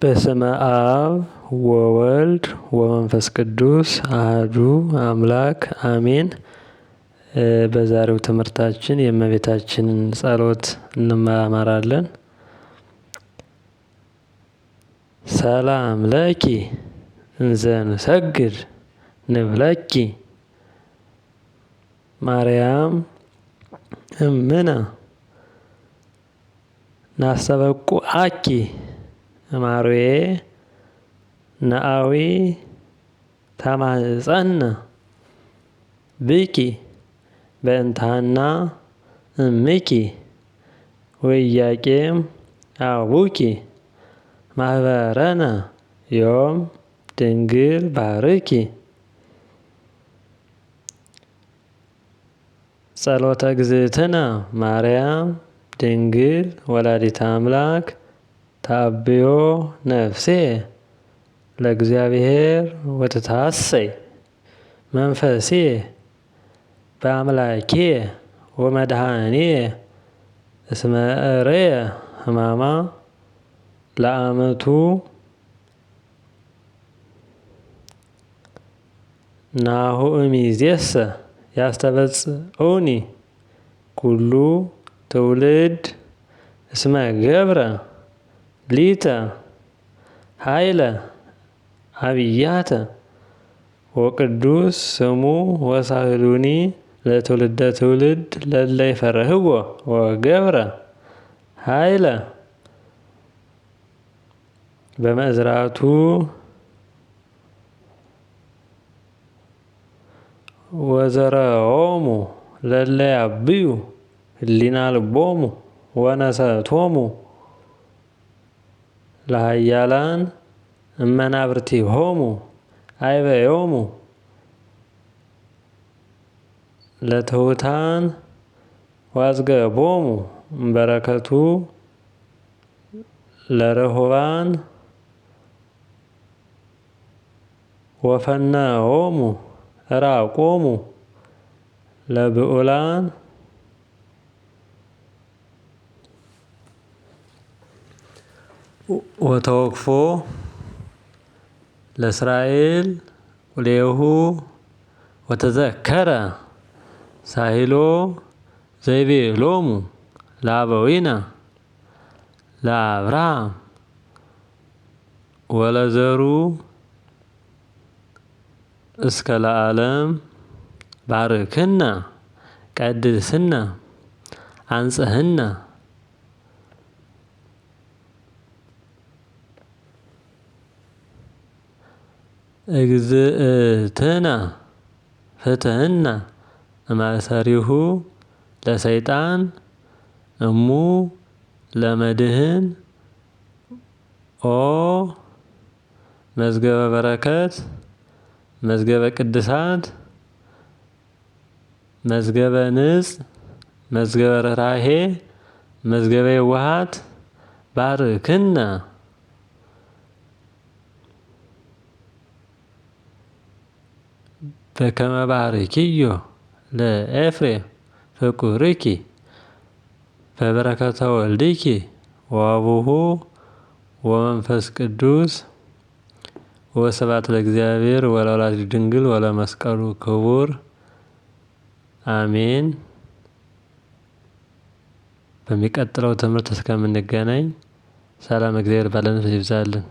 በስመ አብ ወወልድ ወመንፈስ ቅዱስ አህዱ አምላክ አሜን። በዛሬው ትምህርታችን የእመቤታችንን ጸሎት እንማማራለን። ሰላም ለኪ እንዘ ንሰግድ ንብለኪ ማርያም እምነ ናስተበቁዐኪ እማርዌ ነአዊ ተማኅፀነ ብኪ በእንተ ሐና እምኪ ወኢያቄም አቡኪ ማኅበረነ ዮም ድንግል ባርኪ። ጸሎተ እግዝእትነ ማርያም ድንግል ወላዲተ አምላክ ታብዮ ነፍሴ ለእግዚአብሔር ወትታሰይ መንፈሴ በአምላኬ ወመድኃኒየ እስመ እረየ ሕማማ ለአመቱ ናሁ እምይእዜሰ ያስተበጽዑኒ ኩሉ ትውልድ እስመ ገብረ ሊተ ኃይለ አብያተ ወቅዱስ ስሙ ወሳህሉኒ ለትውልደ ትውልድ ለእለ ይፈርህዎ ወገብረ ኃይለ በመዝራቱ ወዘረኦሙ ለእለ ያብዩ ህሊና ልቦሙ ወነሰቶሙ ለኃያላን እመናብርቲሆሙ አይበዮሙ ለትሑታን ወአጽገቦሙ በረከቱ ለርሁባን ወፈነዎሙ ዕራቆሙ ለብዑላን ወተወክፎ ለእስራኤል ቁሌሁ ወተዘከረ ሳሂሎ ዘይቤሎሙ ለአበዊነ ለአብርሃም ወለዘሩ እስከ ለዓለም ባርክነ ቀድስነ አንጽህነ እግዝእትነ ፍትሕነ እማእሰሪሁ ለሰይጣን እሙ ለመድህን ኦ መዝገበ በረከት መዝገበ ቅድሳት መዝገበ ንጽሕ መዝገበ ርኅራኄ መዝገበ የዋሃት ባርክነ በከመ ባርኪዮ ለኤፍሬም ፍቁርኪ በበረከተ ወልድኪ ወአቡሁ ወመንፈስ ቅዱስ ወስብሐት ለእግዚአብሔር ወለወላዲቱ ድንግል ወለመስቀሉ ክቡር አሜን። በሚቀጥለው ትምህርት እስከምንገናኝ ሰላም እግዚአብሔር ባለንበት ይብዛልን።